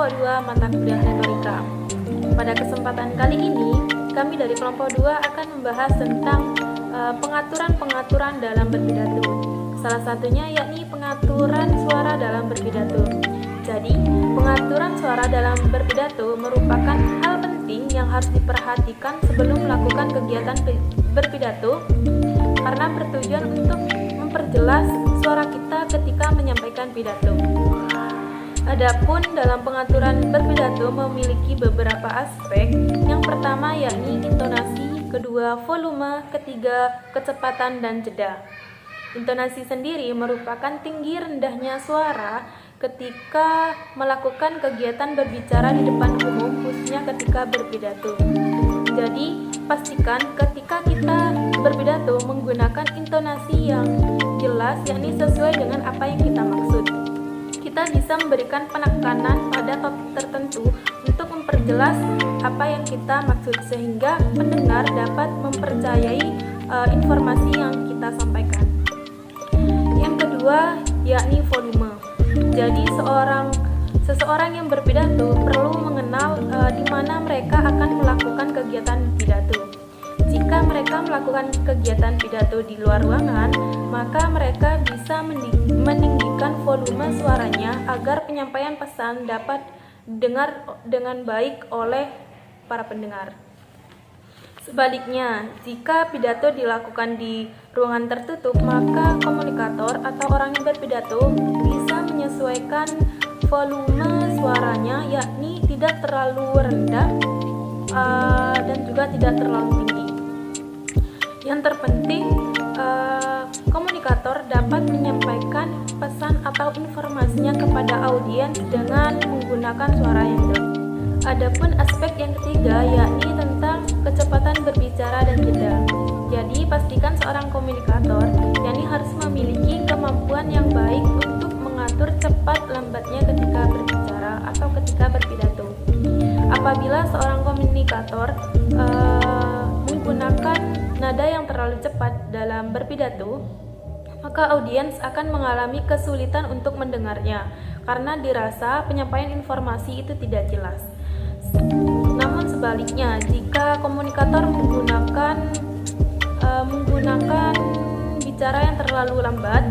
kelompok 2 mata kuliah retorika. Pada kesempatan kali ini, kami dari kelompok 2 akan membahas tentang pengaturan-pengaturan dalam berpidato. Salah satunya yakni pengaturan suara dalam berpidato. Jadi, pengaturan suara dalam berpidato merupakan hal penting yang harus diperhatikan sebelum melakukan kegiatan berpidato karena bertujuan untuk memperjelas suara kita ketika menyampaikan pidato. Adapun dalam pengaturan berpidato memiliki beberapa aspek. Yang pertama yakni intonasi, kedua volume, ketiga kecepatan dan jeda. Intonasi sendiri merupakan tinggi rendahnya suara ketika melakukan kegiatan berbicara di depan umum, khususnya ketika berpidato. Jadi, pastikan ketika kita berpidato menggunakan intonasi yang jelas, yakni sesuai dengan apa yang kita maksud. Kita bisa memberikan penekanan pada topik tertentu untuk memperjelas apa yang kita maksud sehingga pendengar dapat mempercayai informasi yang kita sampaikan. Yang kedua yakni volume. Jadi seseorang yang berpidato perlu mengenal di mana mereka akan melakukan kegiatan pidato. Jika mereka melakukan kegiatan pidato di luar ruangan, maka mereka bisa meninggikan volume suaranya agar penyampaian pesan dapat didengar dengan baik oleh para pendengar. Sebaliknya, jika pidato dilakukan di ruangan tertutup, maka komunikator atau orang yang berpidato bisa menyesuaikan volume suaranya, yakni tidak terlalu rendah dan juga tidak terlalu tinggi. Yang terpenting, komunikator dapat menyampaikan pesan atau informasinya kepada audiens dengan menggunakan suara yang jelas. Adapun aspek yang ketiga yakni tentang kecepatan berbicara dan jeda. Jadi pastikan seorang komunikator yakni harus memiliki kemampuan yang baik untuk mengatur cepat lambatnya ketika berbicara atau ketika berpidato. Apabila seorang komunikator menggunakan nada yang terlalu cepat dalam berpidato, maka audiens akan mengalami kesulitan untuk mendengarnya karena dirasa penyampaian informasi itu tidak jelas. Namun sebaliknya, jika komunikator menggunakan bicara yang terlalu lambat,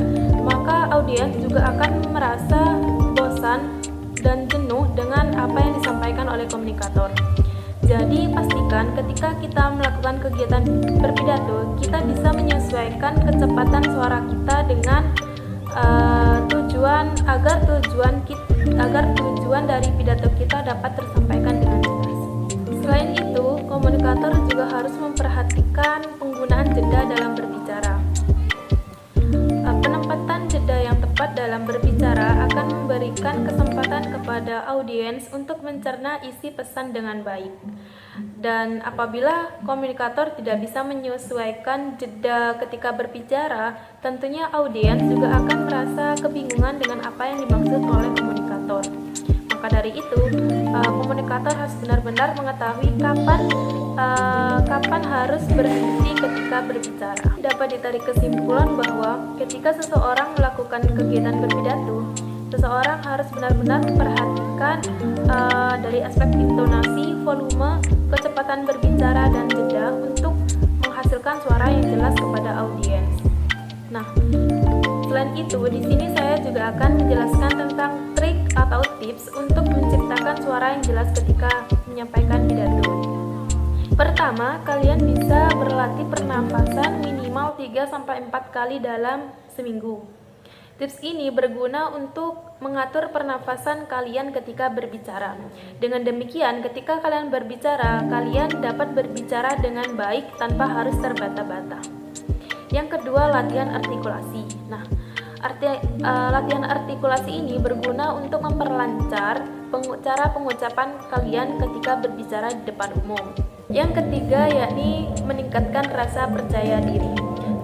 maka audiens juga akan merasa bosan dan jenuh dengan apa yang disampaikan oleh komunikator. Jadi pastikan ketika kita melakukan kegiatan berpidato, kita bisa menyesuaikan kecepatan suara kita dengan tujuan dari pidato kita dapat tersampaikan dengan jelas. Selain itu, komunikator juga harus memperhatikan penggunaan jeda dalam berbicara. Penempatan jeda yang tepat dalam berbicara akan memberikan kesempatan kepada audiens untuk mencerna isi pesan dengan baik. Dan apabila komunikator tidak bisa menyesuaikan jeda ketika berbicara, tentunya audiens juga akan merasa kebingungan dengan apa yang dimaksud oleh komunikator. Maka dari itu, komunikator harus benar-benar mengetahui kapan harus berhenti ketika berbicara. Dapat ditarik kesimpulan bahwa ketika seseorang melakukan kegiatan berpidato, seseorang harus benar-benar memperhatikan dari aspek intonasi, volume, kecepatan berbicara, dan jeda untuk menghasilkan suara yang jelas kepada audiens. Nah, selain itu, di sini saya juga akan menjelaskan tentang trik atau tips untuk menciptakan suara yang jelas ketika menyampaikan pidato. Pertama, kalian bisa berlatih pernafasan minimal 3-4 kali dalam seminggu. Tips ini berguna untuk mengatur pernafasan kalian ketika berbicara. Dengan demikian, ketika kalian berbicara, kalian dapat berbicara dengan baik tanpa harus terbata-bata. Yang kedua, latihan artikulasi. Nah, latihan artikulasi ini berguna untuk memperlancar cara pengucapan kalian ketika berbicara di depan umum. Yang ketiga yakni meningkatkan rasa percaya diri.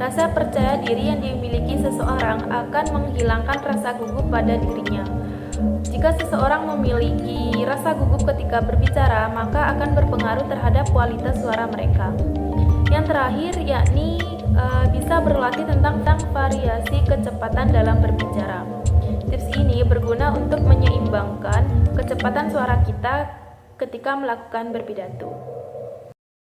Rasa percaya diri yang dimiliki seseorang akan menghilangkan rasa gugup pada dirinya. Jika seseorang memiliki rasa gugup ketika berbicara, maka akan berpengaruh terhadap kualitas suara mereka. Yang terakhir yakni bisa berlatih tentang variasi kecepatan dalam berbicara. Tips ini berguna untuk menyeimbangkan kecepatan suara kita ketika melakukan berpidato,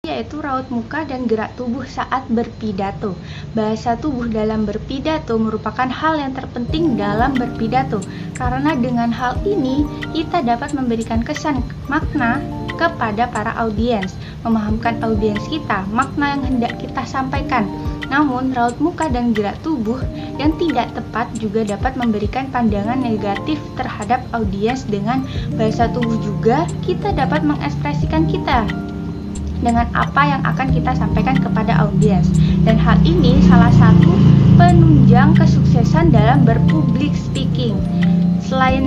yaitu raut muka dan gerak tubuh saat berpidato. Bahasa tubuh dalam berpidato merupakan hal yang terpenting dalam berpidato, karena dengan hal ini kita dapat memberikan kesan makna kepada para audiens, memahamkan audiens kita makna yang hendak kita sampaikan. Namun, raut muka dan gerak tubuh yang tidak tepat juga dapat memberikan pandangan negatif terhadap audiens. Dengan bahasa tubuh juga kita dapat mengekspresikan kita dengan apa yang akan kita sampaikan kepada audiens. Dan hal ini salah satu penunjang kesuksesan dalam berpublic speaking. Selain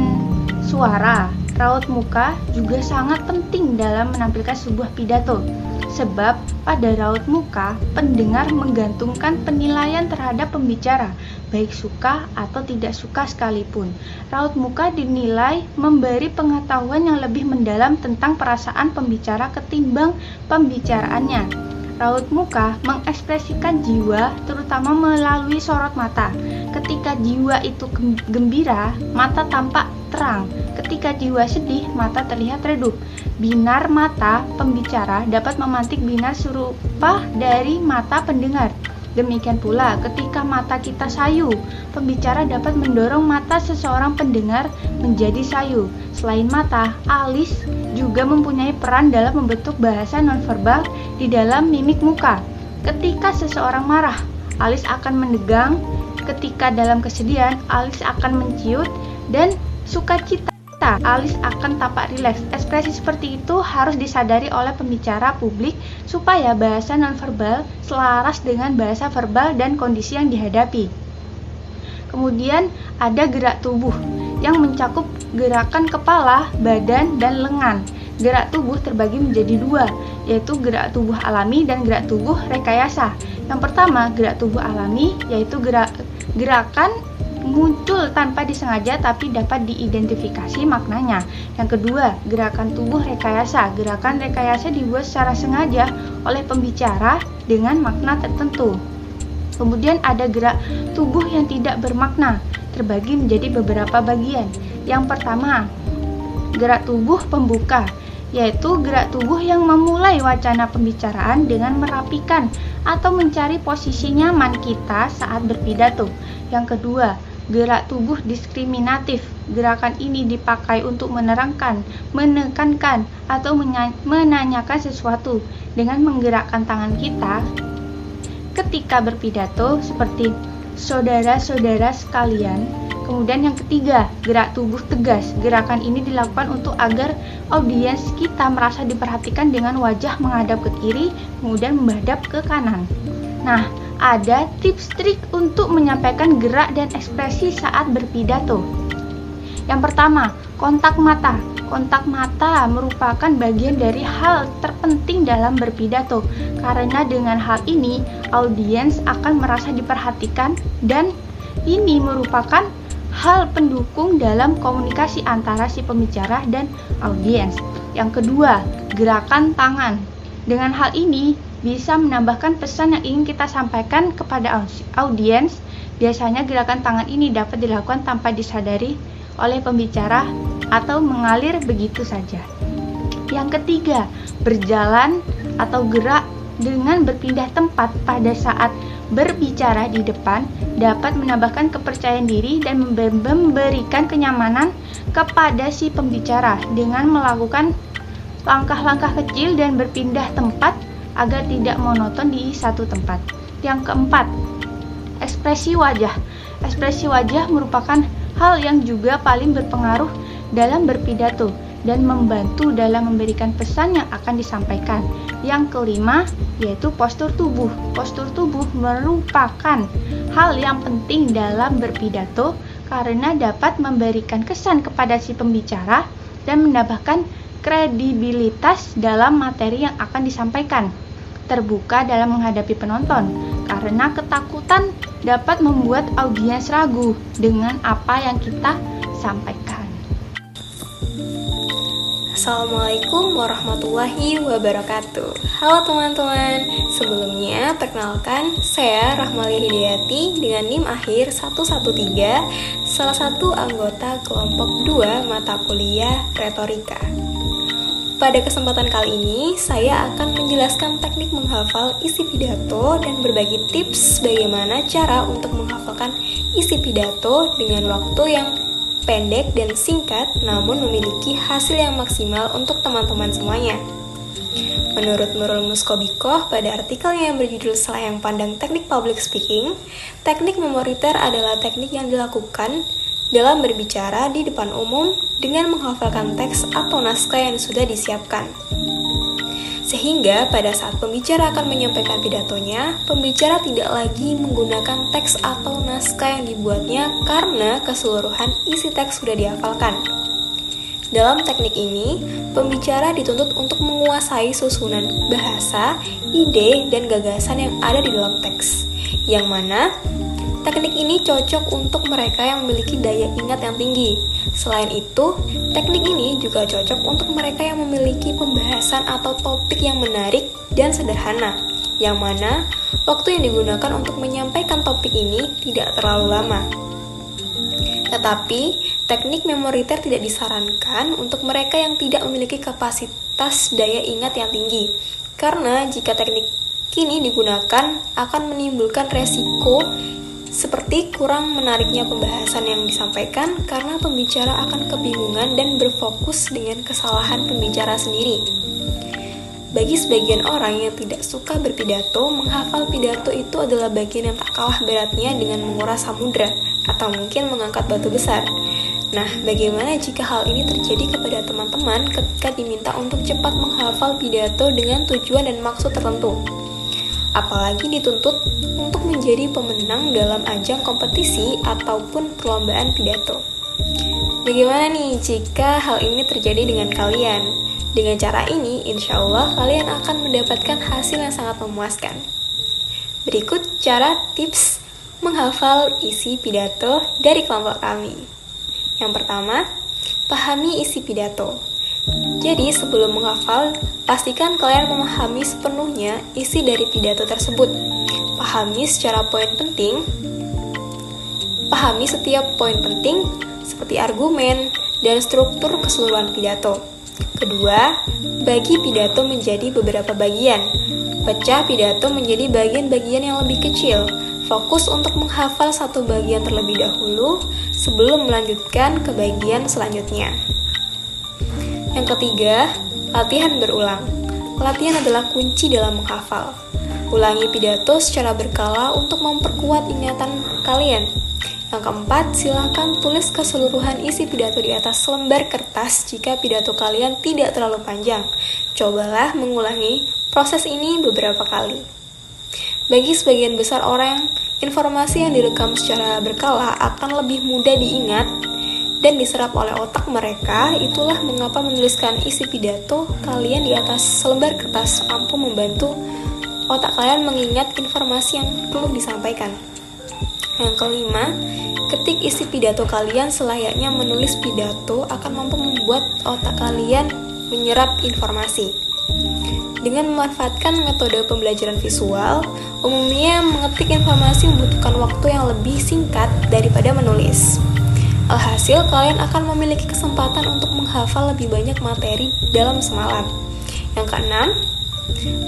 suara, raut muka juga sangat penting dalam menampilkan sebuah pidato. Sebab pada raut muka, pendengar menggantungkan penilaian terhadap pembicara, baik suka atau tidak suka sekalipun. Raut muka dinilai memberi pengetahuan yang lebih mendalam tentang perasaan pembicara ketimbang pembicaraannya. Raut muka mengekspresikan jiwa, terutama melalui sorot mata. Ketika jiwa itu gembira, mata tampak terang. Ketika jiwa sedih, mata terlihat redup. Binar mata pembicara dapat memantik binar serupa dari mata pendengar. Demikian pula ketika mata kita sayu, pembicara dapat mendorong mata seseorang pendengar menjadi sayu. Selain mata, alis juga mempunyai peran dalam membentuk bahasa nonverbal di dalam mimik muka. Ketika seseorang marah, alis akan menegang. Ketika dalam kesedihan, alis akan menciut, dan sukacita, alis akan tampak rileks. Ekspresi seperti itu harus disadari oleh pembicara publik supaya bahasa nonverbal selaras dengan bahasa verbal dan kondisi yang dihadapi. Kemudian ada gerak tubuh yang mencakup gerakan kepala, badan, dan lengan. Gerak tubuh terbagi menjadi dua, yaitu gerak tubuh alami dan gerak tubuh rekayasa. Yang pertama, gerak tubuh alami, yaitu gerakan muncul tanpa disengaja tapi dapat diidentifikasi maknanya. Yang kedua, gerakan tubuh rekayasa. Gerakan rekayasa dibuat secara sengaja oleh pembicara dengan makna tertentu. Kemudian ada gerak tubuh yang tidak bermakna, terbagi menjadi beberapa bagian. Yang pertama, gerak tubuh pembuka, yaitu gerak tubuh yang memulai wacana pembicaraan dengan merapikan atau mencari posisi nyaman kita saat berpidato. Yang kedua, gerak tubuh diskriminatif. Gerakan ini dipakai untuk menerangkan, menekankan, atau menanyakan sesuatu dengan menggerakkan tangan kita ketika berpidato seperti saudara-saudara sekalian. Kemudian yang ketiga, gerak tubuh tegas. Gerakan ini dilakukan untuk agar audiens kita merasa diperhatikan dengan wajah menghadap ke kiri, kemudian menghadap ke kanan. Nah, ada tips trik untuk menyampaikan gerak dan ekspresi saat berpidato. Yang pertama, kontak mata. Kontak mata merupakan bagian dari hal terpenting dalam berpidato, karena dengan hal ini audiens akan merasa diperhatikan, dan ini merupakan hal pendukung dalam komunikasi antara si pembicara dan audiens. Yang kedua, gerakan tangan. Dengan hal ini bisa menambahkan pesan yang ingin kita sampaikan kepada audiens. Biasanya gerakan tangan ini dapat dilakukan tanpa disadari oleh pembicara atau mengalir begitu saja. Yang ketiga, berjalan atau gerak dengan berpindah tempat pada saat berbicara di depan dapat menambahkan kepercayaan diri dan memberikan kenyamanan kepada si pembicara dengan melakukan langkah-langkah kecil dan berpindah tempat agar tidak monoton di satu tempat. Yang keempat, ekspresi wajah. Ekspresi wajah merupakan hal yang juga paling berpengaruh dalam berpidato dan membantu dalam memberikan pesan yang akan disampaikan. Yang kelima, yaitu postur tubuh. Postur tubuh merupakan hal yang penting dalam berpidato karena dapat memberikan kesan kepada si pembicara dan menambahkan kredibilitas dalam materi yang akan disampaikan. Terbuka dalam menghadapi penonton, karena ketakutan dapat membuat audiens ragu dengan apa yang kita sampaikan. Assalamualaikum warahmatullahi wabarakatuh. Halo teman-teman, sebelumnya perkenalkan saya Rahmalia Hidayati dengan NIM akhir 113, salah satu anggota kelompok 2 mata kuliah retorika. Pada kesempatan kali ini, saya akan menjelaskan teknik menghafal isi pidato dan berbagi tips bagaimana cara untuk menghafalkan isi pidato dengan waktu yang pendek dan singkat, namun memiliki hasil yang maksimal untuk teman-teman semuanya. Menurut Nurul Muskobikoh pada artikelnya yang berjudul Selayang Pandang Teknik Public Speaking, teknik memoriter adalah teknik yang dilakukan dalam berbicara di depan umum dengan menghafalkan teks atau naskah yang sudah disiapkan. Sehingga pada saat pembicara akan menyampaikan pidatonya, pembicara tidak lagi menggunakan teks atau naskah yang dibuatnya karena keseluruhan isi teks sudah dihafalkan. Dalam teknik ini, pembicara dituntut untuk menguasai susunan bahasa, ide, dan gagasan yang ada di dalam teks, yang mana teknik ini cocok untuk mereka yang memiliki daya ingat yang tinggi. Selain itu, teknik ini juga cocok untuk mereka yang memiliki pembahasan atau topik yang menarik dan sederhana, yang mana waktu yang digunakan untuk menyampaikan topik ini tidak terlalu lama. Tetapi, teknik memoriter tidak disarankan untuk mereka yang tidak memiliki kapasitas daya ingat yang tinggi, karena jika teknik ini digunakan akan menimbulkan resiko seperti kurang menariknya pembahasan yang disampaikan karena pembicara akan kebingungan dan berfokus dengan kesalahan pembicara sendiri. Bagi sebagian orang yang tidak suka berpidato, menghafal pidato itu adalah bagian yang tak kalah beratnya dengan menguras samudra atau mungkin mengangkat batu besar. Nah, bagaimana jika hal ini terjadi kepada teman-teman ketika diminta untuk cepat menghafal pidato dengan tujuan dan maksud tertentu? Apalagi dituntut untuk menjadi pemenang dalam ajang kompetisi ataupun perlombaan pidato. Bagaimana nih jika hal ini terjadi dengan kalian? Dengan cara ini, insya Allah kalian akan mendapatkan hasil yang sangat memuaskan. Berikut cara tips menghafal isi pidato dari kelompok kami. Yang pertama, pahami isi pidato. Jadi sebelum menghafal, pastikan kalian memahami sepenuhnya isi dari pidato tersebut. Pahami secara pahami setiap poin penting seperti argumen dan struktur keseluruhan pidato. Kedua, bagi pidato menjadi beberapa bagian. Pecah pidato menjadi bagian-bagian yang lebih kecil. Fokus untuk menghafal satu bagian terlebih dahulu sebelum melanjutkan ke bagian selanjutnya. Yang ketiga, latihan berulang. Latihan adalah kunci dalam menghafal. Ulangi pidato secara berkala untuk memperkuat ingatan kalian. Yang keempat, silakan tulis keseluruhan isi pidato di atas lembar kertas jika pidato kalian tidak terlalu panjang. Cobalah mengulangi proses ini beberapa kali. Bagi sebagian besar orang, informasi yang direkam secara berkala akan lebih mudah diingat dan diserap oleh otak mereka. Itulah mengapa menuliskan isi pidato kalian di atas selembar kertas mampu membantu otak kalian mengingat informasi yang perlu disampaikan. Yang kelima, ketik isi pidato kalian selayaknya menulis pidato akan mampu membuat otak kalian menyerap informasi. Dengan memanfaatkan metode pembelajaran visual, umumnya mengetik informasi membutuhkan waktu yang lebih singkat daripada menulis. Alhasil, kalian akan memiliki kesempatan untuk menghafal lebih banyak materi dalam semalam. Yang keenam,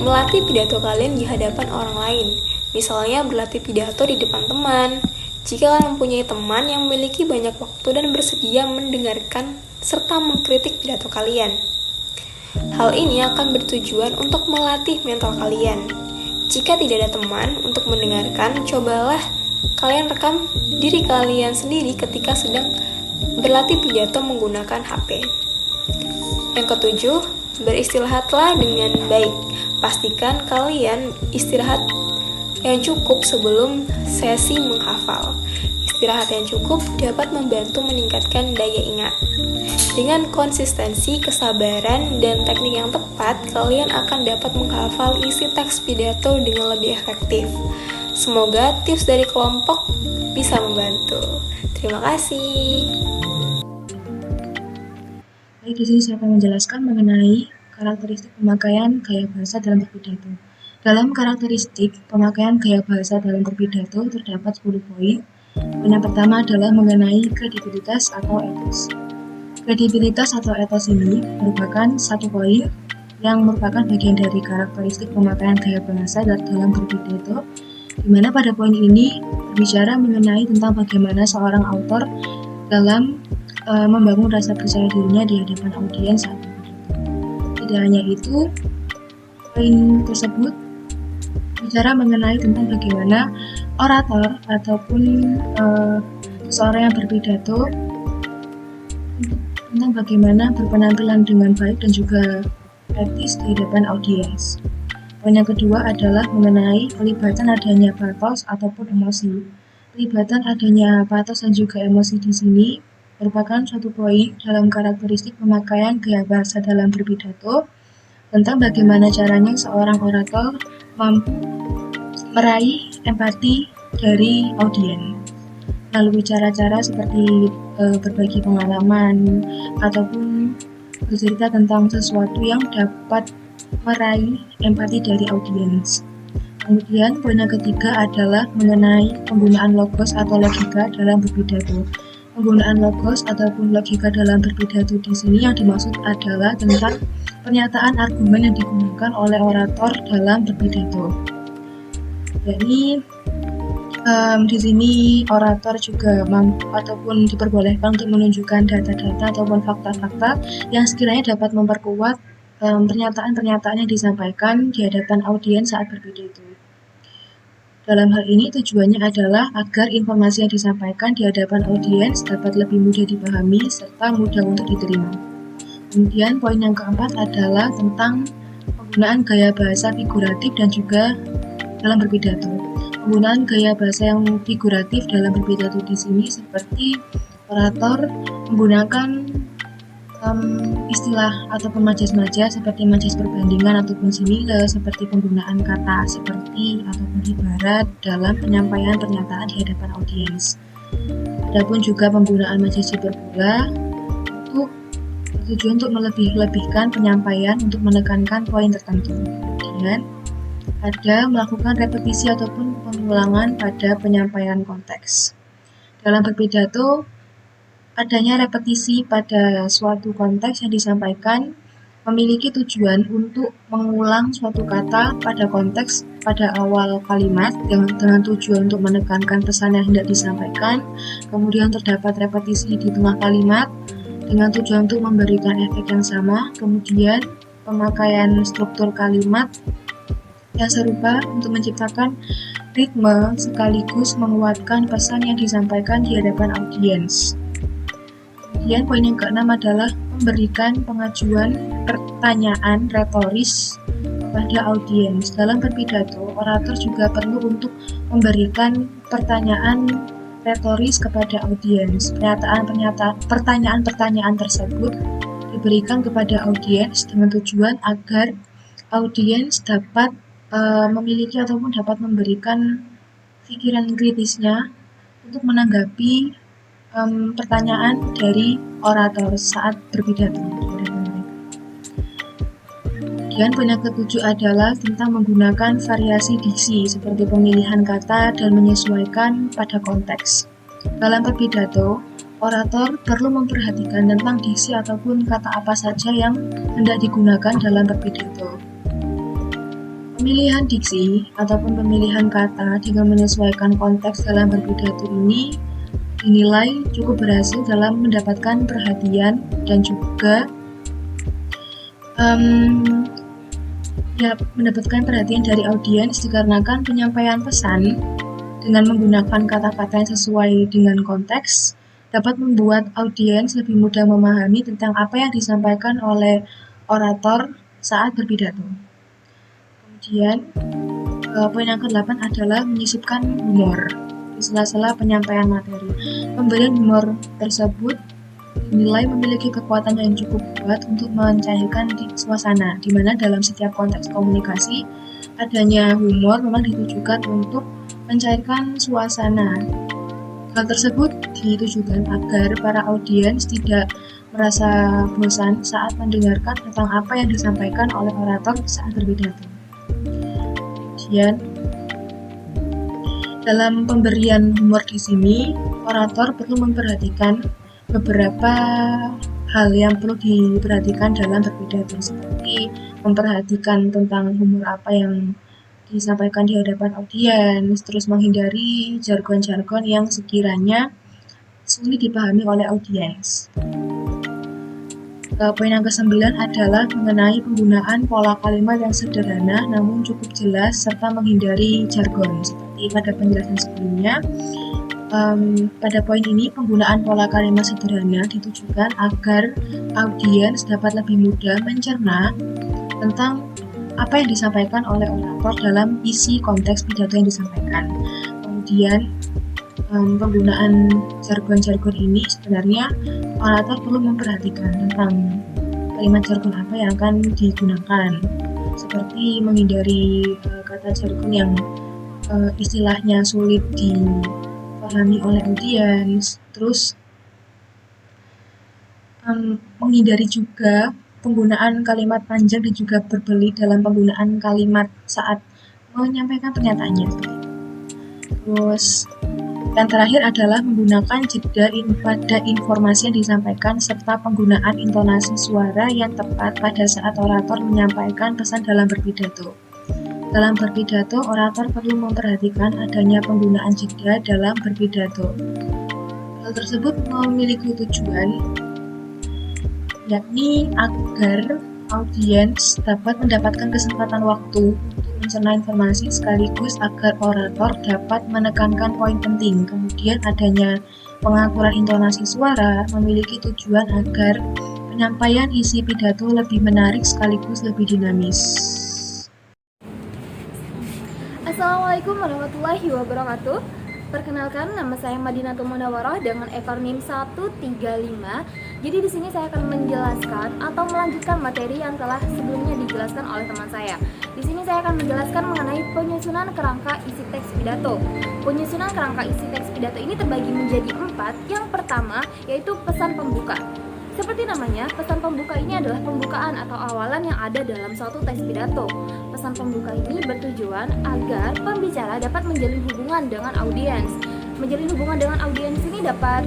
melatih pidato kalian di hadapan orang lain. Misalnya berlatih pidato di depan teman. Jika kalian mempunyai teman yang memiliki banyak waktu dan bersedia mendengarkan serta mengkritik pidato kalian. Hal ini akan bertujuan untuk melatih mental kalian. Jika tidak ada teman untuk mendengarkan, cobalah kalian rekam diri kalian sendiri ketika sedang berlatih pidato menggunakan HP. Yang ketujuh, beristirahatlah dengan baik. Pastikan kalian istirahat yang cukup sebelum sesi menghafal. Istirahat yang cukup dapat membantu meningkatkan daya ingat. Dengan konsistensi, kesabaran, dan teknik yang tepat, kalian akan dapat menghafal isi teks pidato dengan lebih efektif. Semoga tips dari kelompok bisa membantu. Terima kasih. Baik, di sini saya akan menjelaskan mengenai karakteristik pemakaian gaya bahasa dalam berpidato. Dalam karakteristik pemakaian gaya bahasa dalam berpidato terdapat 10 poin. Poin yang pertama adalah mengenai kredibilitas atau etos. Kredibilitas atau etos ini merupakan satu poin yang merupakan bagian dari karakteristik pemakaian gaya bahasa dalam berpidato, di mana pada poin ini berbicara mengenai tentang bagaimana seorang autor dalam membangun rasa percaya dirinya di hadapan audiens saat berpidato. Tidak hanya itu, poin tersebut bicara mengenai tentang bagaimana orator ataupun seseorang yang berpidato tentang bagaimana berpenampilan dengan baik dan juga etis di hadapan audiens. Poin yang kedua adalah mengenai pelibatan adanya pathos ataupun emosi. Pelibatan adanya pathos dan juga emosi di sini merupakan suatu poin dalam karakteristik pemakaian gaya bahasa dalam berpidato tentang bagaimana caranya seorang orator mampu meraih empati dari audiens melalui cara-cara seperti berbagi pengalaman ataupun bercerita tentang sesuatu yang dapat meraih empati dari audiens. Kemudian poin yang ketiga adalah mengenai penggunaan logos atau logika dalam berpidato. Penggunaan logos ataupun logika dalam berpidato di sini yang dimaksud adalah tentang pernyataan argumen yang digunakan oleh orator dalam berpidato. Jadi di sini orator juga ataupun diperbolehkan untuk menunjukkan data-data ataupun fakta-fakta yang sekiranya dapat memperkuat pernyataan-pernyataan yang disampaikan di hadapan audiens saat berpidato. Dalam hal ini tujuannya adalah agar informasi yang disampaikan di hadapan audiens dapat lebih mudah dipahami serta mudah untuk diterima. Kemudian poin yang keempat adalah tentang penggunaan gaya bahasa figuratif dan juga dalam berpidato. Penggunaan gaya bahasa yang figuratif dalam berpidato di sini seperti orator menggunakan istilah ataupun majas-majas seperti majas perbandingan ataupun simile, seperti penggunaan kata seperti ataupun ibarat dalam penyampaian pernyataan di hadapan audiens. Adapun juga penggunaan majas hiperbola untuk bertujuan untuk melebih-lebihkan penyampaian untuk menekankan poin tertentu. Kemudian ada melakukan repetisi ataupun pengulangan pada penyampaian konteks. Dalam berpidato, adanya repetisi pada suatu konteks yang disampaikan memiliki tujuan untuk mengulang suatu kata pada konteks pada awal kalimat dengan tujuan untuk menekankan pesan yang hendak disampaikan. Kemudian terdapat repetisi di tengah kalimat dengan tujuan untuk memberikan efek yang sama. Kemudian pemakaian struktur kalimat yang serupa untuk menciptakan ritme sekaligus menguatkan pesan yang disampaikan di hadapan audiens. Kemudian poin yang keenam adalah memberikan pengajuan pertanyaan retoris kepada audiens. Dalam berpidato, orator juga perlu untuk memberikan pertanyaan retoris kepada audiens. Pertanyaan-pertanyaan tersebut diberikan kepada audiens dengan tujuan agar audiens dapat memiliki ataupun dapat memberikan pikiran kritisnya untuk menanggapi pertanyaan dari orator saat berpidato. Kemudian poin yang ketujuh adalah tentang menggunakan variasi diksi seperti pemilihan kata dan menyesuaikan pada konteks. Dalam berpidato, orator perlu memperhatikan tentang diksi ataupun kata apa saja yang hendak digunakan dalam berpidato. Pemilihan diksi ataupun pemilihan kata dengan menyesuaikan konteks dalam berpidato ini dinilai cukup berhasil dalam mendapatkan perhatian dan juga mendapatkan perhatian dari audiens dikarenakan penyampaian pesan dengan menggunakan kata-kata yang sesuai dengan konteks dapat membuat audiens lebih mudah memahami tentang apa yang disampaikan oleh orator saat berpidato. Kemudian poin yang ke-8 adalah menyisipkan humor di sela-sela penyampaian materi. Pemberian humor tersebut dinilai memiliki kekuatan yang cukup kuat untuk mencairkan suasana, di mana dalam setiap konteks komunikasi adanya humor memang ditujukan untuk mencairkan suasana. Hal tersebut ditujukan agar para audiens tidak merasa bosan saat mendengarkan tentang apa yang disampaikan oleh orator saat berpidato. Kemudian, dalam pemberian humor di sini, orator perlu memperhatikan beberapa hal yang perlu diperhatikan dalam berpidato, seperti memperhatikan tentang humor apa yang disampaikan di hadapan audiens, terus menghindari jargon-jargon yang sekiranya sulit dipahami oleh audiens. Poin yang ke-9 adalah mengenai penggunaan pola kalimat yang sederhana namun cukup jelas serta menghindari jargon. Seperti pada penjelasan sebelumnya, pada poin ini penggunaan pola kalimat sederhana ditujukan agar audiens dapat lebih mudah mencerna tentang apa yang disampaikan oleh orator dalam isi konteks pidato yang disampaikan. Kemudian penggunaan jargon-jargon ini sebenarnya orator perlu memperhatikan tentang kalimat jargon apa yang akan digunakan, seperti menghindari kata jargon yang istilahnya sulit dipahami oleh audiens, terus menghindari juga penggunaan kalimat panjang dan juga berbelit dalam penggunaan kalimat saat menyampaikan pernyataannya. Terus yang terakhir adalah menggunakan jeda pada informasi yang disampaikan serta penggunaan intonasi suara yang tepat pada saat orator menyampaikan pesan dalam berpidato. Dalam berpidato, orator perlu memperhatikan adanya penggunaan jeda dalam berpidato. Hal tersebut memiliki tujuan, yakni agar audiens dapat mendapatkan kesempatan waktu untuk mencerna informasi sekaligus agar orator dapat menekankan poin penting. Kemudian adanya pengaturan intonasi suara memiliki tujuan agar penyampaian isi pidato lebih menarik sekaligus lebih dinamis. Assalamualaikum warahmatullahi wabarakatuh. Perkenalkan, nama saya Madinatul Munawwarah dengan ekor NIM 135. Jadi di sini saya akan menjelaskan atau melanjutkan materi yang telah sebelumnya dijelaskan oleh teman saya. Di sini saya akan menjelaskan mengenai penyusunan kerangka isi teks pidato. Penyusunan kerangka isi teks pidato ini terbagi menjadi 4. Yang pertama yaitu pesan pembuka. Seperti namanya, pesan pembuka ini adalah pembukaan atau awalan yang ada dalam suatu teks pidato. Pesan pembuka ini bertujuan agar pembicara dapat menjalin hubungan dengan audiens. Menjalin hubungan dengan audiens ini dapat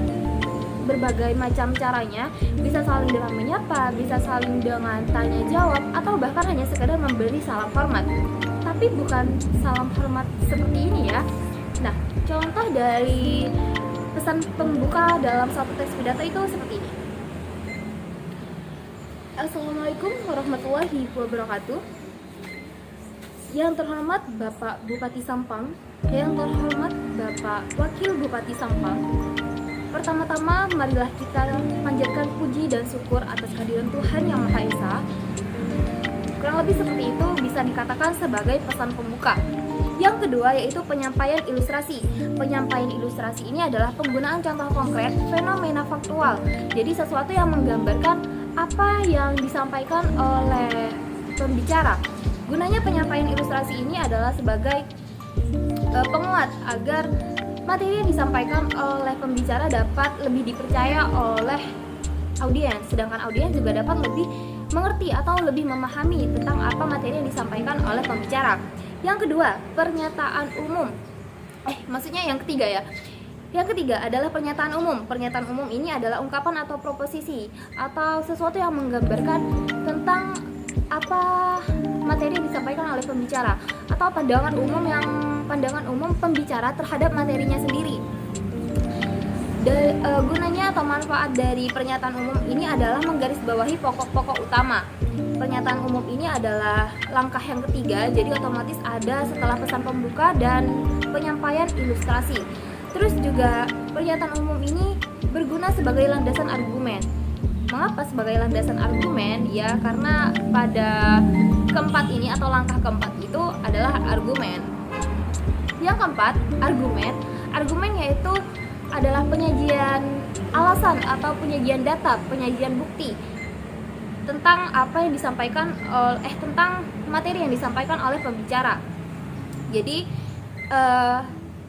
berbagai macam caranya, bisa saling dengan menyapa, bisa saling dengan tanya jawab, atau bahkan hanya sekedar memberi salam hormat. Tapi bukan salam hormat seperti ini ya. Nah, contoh dari pesan pembuka dalam suatu teks pidato itu seperti ini. Assalamualaikum warahmatullahi wabarakatuh. Yang terhormat Bapak Bupati Sampang, yang terhormat Bapak Wakil Bupati Sampang, pertama-tama marilah kita panjatkan puji dan syukur atas kehadiran Tuhan Yang Maha Esa. Kurang lebih seperti itu bisa dikatakan sebagai pesan pembuka. Yang kedua yaitu penyampaian ilustrasi. Penyampaian ilustrasi ini adalah penggunaan contoh konkret fenomena faktual. Jadi sesuatu yang menggambarkan apa yang disampaikan oleh pembicara. Gunanya penyampaian ilustrasi ini adalah sebagai penguat agar materi yang disampaikan oleh pembicara dapat lebih dipercaya oleh audiens, sedangkan audiens juga dapat lebih mengerti atau lebih memahami tentang apa materi yang disampaikan oleh pembicara. Yang kedua, pernyataan umum. Maksudnya yang ketiga ya. Yang ketiga adalah pernyataan umum. Pernyataan umum ini adalah ungkapan atau proposisi atau sesuatu yang menggambarkan tentang apa materi yang disampaikan oleh pembicara atau pandangan umum pembicara terhadap materinya sendiri. Gunanya atau manfaat dari pernyataan umum ini adalah menggarisbawahi pokok-pokok utama. Pernyataan umum ini adalah langkah yang ketiga, jadi otomatis ada setelah pesan pembuka dan penyampaian ilustrasi. Terus juga pernyataan umum ini berguna sebagai landasan argumen. Mengapa sebagai landasan argumen? Ya karena pada keempat ini atau langkah keempat itu adalah argumen. Yang keempat, argumen. Argumen yaitu adalah penyajian alasan atau penyajian data, penyajian bukti tentang apa yang disampaikan tentang materi yang disampaikan oleh pembicara. Jadi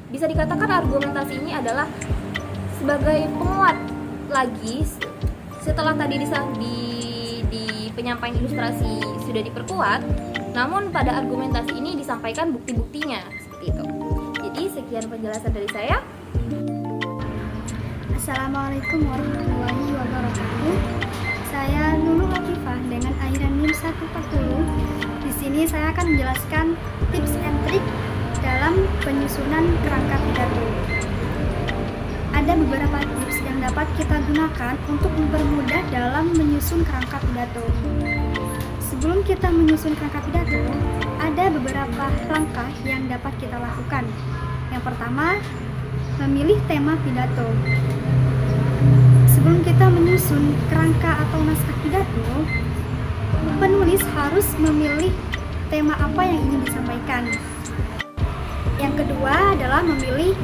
bisa dikatakan argumentasi ini adalah sebagai penguat lagi Setelah tadi di penyampaian ilustrasi sudah diperkuat, namun pada argumentasi ini disampaikan bukti-buktinya seperti itu. Jadi sekian penjelasan dari saya. Assalamualaikum warahmatullahi wabarakatuh. Saya Nurul Latifah dengan akhiran NIM 140. Di sini saya akan menjelaskan tips and trik dalam penyusunan kerangka pidato. Ada beberapa tips yang dapat kita gunakan untuk mempermudah dalam menyusun kerangka pidato. Sebelum kita menyusun kerangka pidato, ada beberapa langkah yang dapat kita lakukan. Yang pertama, memilih tema pidato. Sebelum kita menyusun kerangka atau naskah pidato, penulis harus memilih tema apa yang ingin disampaikan. Yang kedua adalah memilih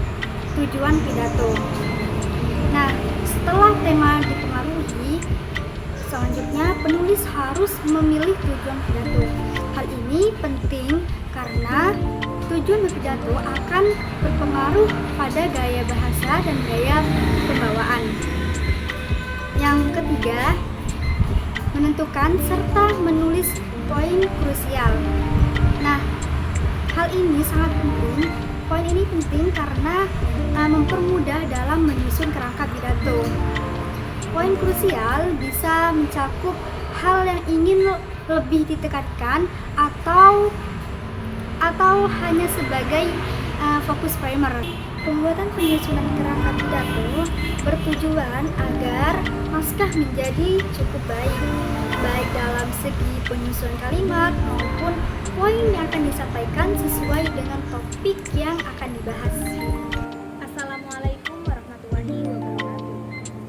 tujuan pidato. Nah, setelah tema dipengaruhi, selanjutnya penulis harus memilih tujuan pidato. Hal ini penting karena tujuan berpidato akan berpengaruh pada gaya bahasa dan gaya pembawaan. Yang ketiga, menentukan serta menulis poin krusial. Nah, hal ini sangat penting. Poin ini penting karena mempermudah dalam menyusun kerangka pidato. Poin krusial bisa mencakup hal yang ingin lebih ditekankan atau hanya sebagai fokus primer. Pembuatan penyusunan kerangka pidato bertujuan agar naskah menjadi cukup baik dalam segi penyusunan kalimat maupun poin yang akan disampaikan sesuai dengan topik yang akan dibahas. Assalamualaikum warahmatullahi wabarakatuh.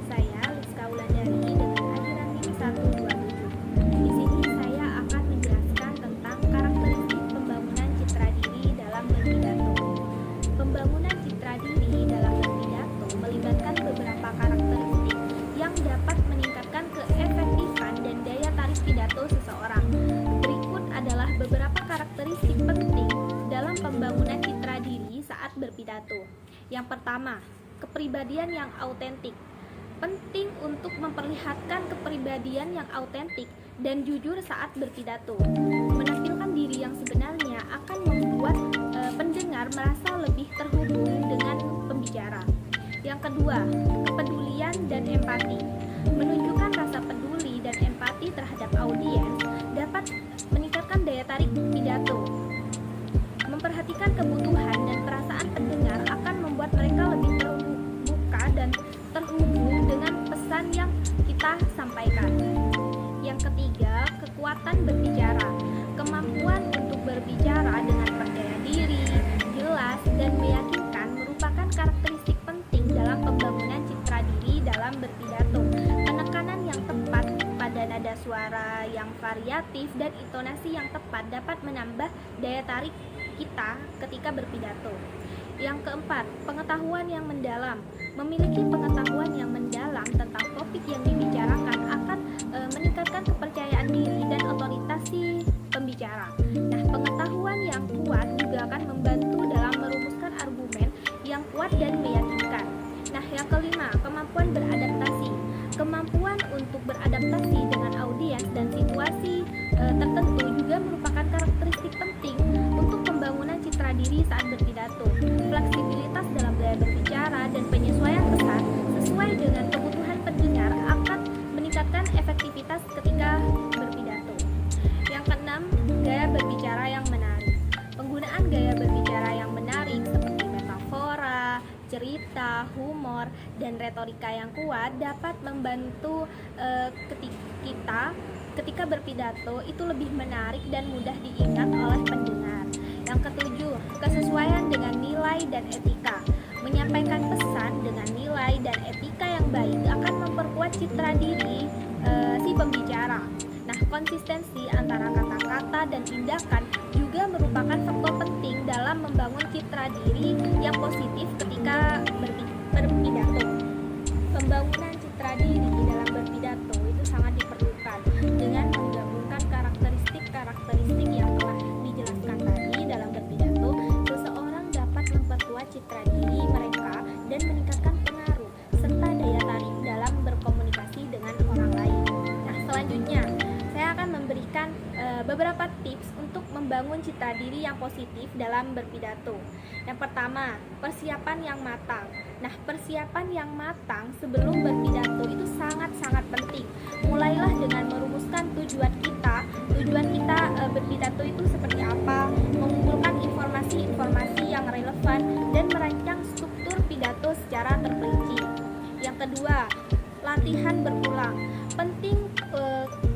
Saya Rizka Wulandari dengan akhiran NIM 127. Di sini saya akan menjelaskan tentang karakteristik pembangunan citra diri dalam berpidato. Pembangunan citra diri dalam berpidato melibatkan beberapa karakteristik yang dapat meningkatkan keefektifan dan daya tarik pidato seseorang. Berikut adalah beberapa karakteristik penting dalam pembangunan citra diri saat berpidato. Yang pertama, kepribadian yang autentik. Penting untuk memperlihatkan kepribadian yang autentik dan jujur saat berpidato. Menampilkan diri yang sebenarnya akan membuat pendengar merasa lebih terhubung dengan pembicara. Yang kedua, kepedulian dan empati. Menunjukkan rasa peduli dan empati terhadap audiens dapat meningkatkan daya tarik pidato. Memperhatikan kebutuhan dan perasaan pendengar akan membuat mereka lebih terbuka dan terhubung dengan pesan yang kita sampaikan. Yang ketiga, kekuatan berbicara. Kemampuan untuk berbicara dengan percaya diri, jelas, dan meyakinkan merupakan karakteristik penting dalam pembangunan citra diri dalam berpidato. Penekanan yang tepat pada nada suara yang variatif dan intonasi yang tepat dapat menambah daya tarik kita ketika berpidato. Yang keempat, pengetahuan yang mendalam. Memiliki pengetahuan yang mendalam tentang topik yang dibicarakan akan meningkatkan kepercayaan diri dan otoritas si pembicara. Nah, pengetahuan yang kuat juga akan membantu dalam merumuskan argumen yang kuat dan meyakinkan. Nah, yang kelima, kemampuan beradaptasi. Kemampuan untuk beradaptasi dengan audiens dan situasi tertentu juga merupakan karakteristik penting untuk pembangunan citra diri saat berpidato. Fleksibilitas dalam gaya berbicara dan penyesuaian pesan sesuai dengan kebutuhan pendengar akan meningkatkan efektivitas ketika berpidato. Yang keenam, gaya berbicara yang menarik. Penggunaan gaya berbicara yang menarik seperti metafora, cerita, humor, dan retorika yang kuat dapat membantu ketika berpidato itu lebih menarik dan mudah diingat oleh pendengar. Yang ketujuh, kesesuaian dengan nilai dan etika. Menyampaikan pesan dengan nilai dan etika yang baik akan memperkuat citra diri si pembicara. Nah, konsistensi antara kata-kata dan tindakan juga merupakan faktor penting dalam membangun citra diri yang positif ketika berpidato. Pembangunan citra diri dalam berpidato itu sangat diperlukan dengan menggabungkan karakteristik yang telah dijelaskan tadi dalam berpidato. Seseorang dapat memperkuat citra diri mereka dan meningkatkan pengaruh serta daya tarik dalam berkomunikasi dengan orang beberapa tips untuk membangun citra diri yang positif dalam berpidato. Yang pertama, persiapan yang matang. Nah, persiapan yang matang sebelum berpidato itu sangat-sangat penting. Mulailah dengan merumuskan tujuan kita berpidato itu seperti apa, mengumpulkan informasi-informasi yang relevan, dan merancang struktur pidato secara terperinci. Yang kedua, latihan berulang. Penting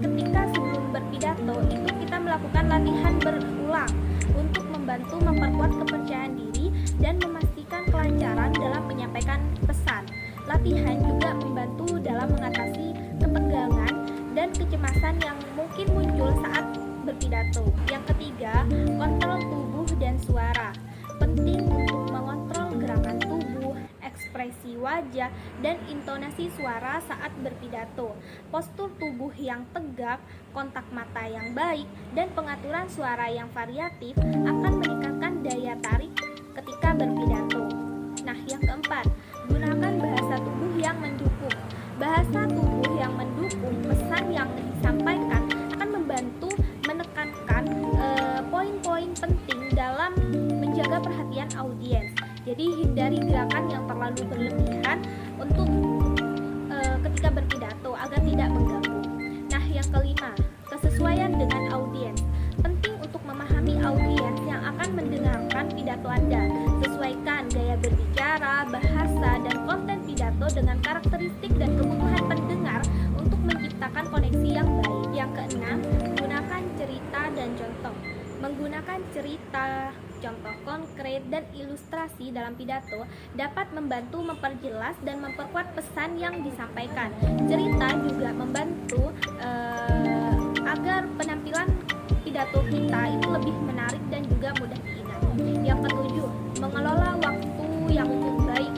ketika sebelum berpidato itu kita melakukan latihan berulang untuk membantu memperkuat kepercayaan diri dan memastikan kelancaran dalam menyampaikan pesan. Latihan juga membantu dalam mengatasi ketegangan dan kecemasan yang mungkin muncul saat berpidato. Yang ketiga, kontrol tubuh dan suara. Penting untuk mengontrol gerakan tubuh, ekspresi wajah, dan intonasi suara saat berpidato. Postur tubuh yang tegak, kontak mata yang baik, dan pengaturan suara yang variatif akan meningkatkan daya tarik ketika berpidato. Nah, yang keempat, gunakan bahasa tubuh yang mendukung. Bahasa tubuh yang mendukung pesan yang disampaikan akan membantu menekankan poin-poin penting dalam menjaga perhatian audiens. Jadi hindari gerakan yang terlalu berlebihan untuk ketika berpidato agar tidak mengganggu. Nah, yang kelima, kesesuaian dengan audiens. Penting untuk memahami audiens yang akan mendengarkan pidato Anda. Sesuaikan gaya berbicara, bahasa, dan konten pidato dengan karakteristik dan kebutuhan pendengar untuk menciptakan koneksi yang baik. Yang keenam, gunakan cerita dan contoh. Menggunakan cerita, contoh konkret, dan ilustrasi dalam pidato dapat membantu memperjelas dan memperkuat pesan yang disampaikan. Cerita juga membantu agar penampilan pidato kita itu lebih menarik dan juga mudah diingat. Yang ketujuh, mengelola waktu yang baik.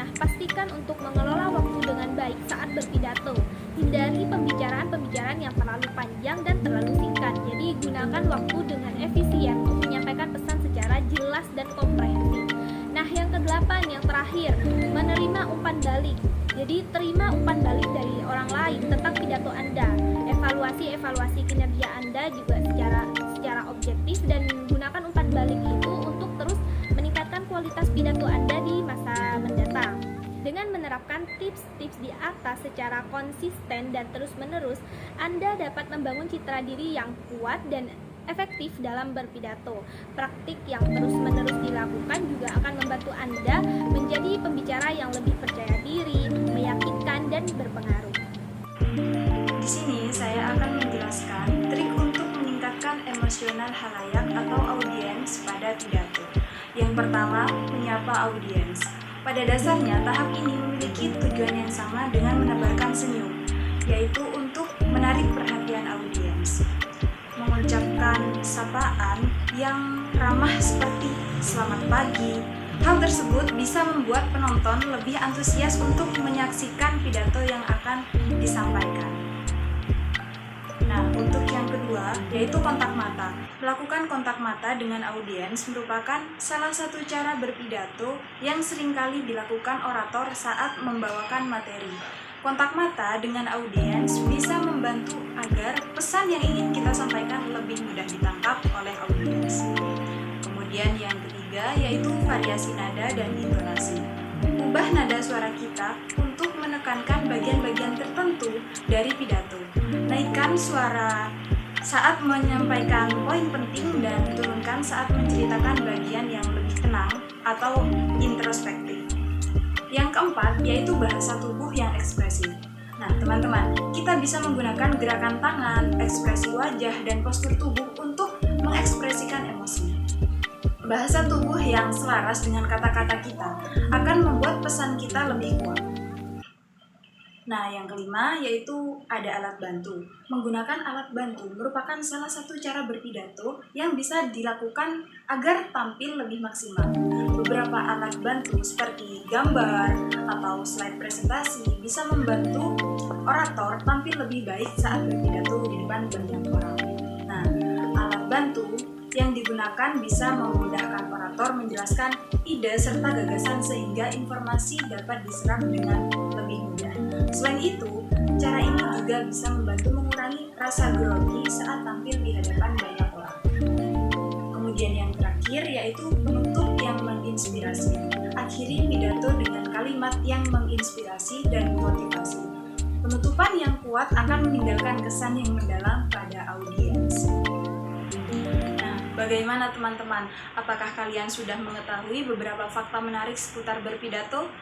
Nah, pastikan untuk mengelola waktu dengan baik saat berpidato. Hindari pembicaraan yang terlalu panjang dan terlalu singkat. Jadi, gunakan waktu dengan efisien untuk menyampaikan pesan secara jelas dan komprehensif. Nah, yang kedelapan, yang terakhir, menerima umpan balik. Jadi, terima umpan balik dari orang lain tentang pidato Anda. Evaluasi kinerja Anda juga secara objektif, dan gunakan umpan balik itu untuk terus meningkatkan kualitas pidato Anda di masa mendatang. Dengan menerapkan tips-tips di atas secara konsisten dan terus-menerus, Anda dapat membangun citra diri yang kuat dan efektif dalam berpidato. Praktik yang terus-menerus dilakukan juga akan membantu Anda menjadi pembicara yang lebih percaya diri, meyakinkan, dan berpengaruh. Di sini saya akan menjelaskan trik untuk meningkatkan emosional halayak atau audiens pada pidato. Yang pertama, menyapa audiens. Pada dasarnya, tahap ini memiliki tujuan yang sama dengan menebarkan senyum, yaitu untuk menarik perhatian audiens. Mengucapkan sapaan yang ramah seperti "selamat pagi". Hal tersebut bisa membuat penonton lebih antusias untuk menyaksikan pidato yang akan disampaikan. Nah, untuk yang kedua, yaitu kontak mata. Melakukan kontak mata dengan audiens merupakan salah satu cara berpidato yang seringkali dilakukan orator saat membawakan materi. Kontak mata dengan audiens bisa membantu agar pesan yang ingin kita sampaikan lebih mudah ditangkap oleh audiens. Kemudian yang ketiga, yaitu variasi nada dan intonasi. Ubah nada suara kita untuk menekankan bagian-bagian tertentu dari pidato. Naikkan suara saat menyampaikan poin penting dan turunkan saat menceritakan bagian yang lebih tenang atau introspektif. Yang keempat, yaitu bahasa tubuh yang ekspresif. Nah, teman-teman, kita bisa menggunakan gerakan tangan, ekspresi wajah, dan postur tubuh untuk mengekspresikan emosi. Bahasa tubuh yang selaras dengan kata-kata kita akan membuat pesan kita lebih kuat. Nah, yang kelima yaitu ada alat bantu. Menggunakan alat bantu merupakan salah satu cara berpidato yang bisa dilakukan agar tampil lebih maksimal. Beberapa alat bantu seperti gambar atau slide presentasi bisa membantu orator tampil lebih baik saat berpidato di depan banyak orang. Nah, alat bantu yang digunakan bisa memudahkan orator menjelaskan ide serta gagasan sehingga informasi dapat diserap dengan lebih mudah. Selain itu, cara ini juga bisa membantu mengurangi rasa grogi saat tampil di hadapan terakhir yaitu penutup yang menginspirasi. Akhiri pidato dengan kalimat yang menginspirasi dan memotivasi. Penutupan yang kuat akan meninggalkan kesan yang mendalam pada audiens. Nah, bagaimana teman-teman? Apakah kalian sudah mengetahui beberapa fakta menarik seputar berpidato?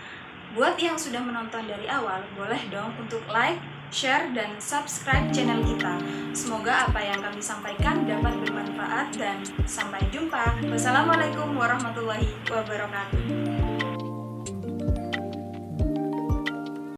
Buat yang sudah menonton dari awal, boleh dong untuk like, share, dan subscribe channel kita. Semoga apa yang kami sampaikan dapat bermanfaat dan sampai jumpa. Wassalamualaikum warahmatullahi wabarakatuh.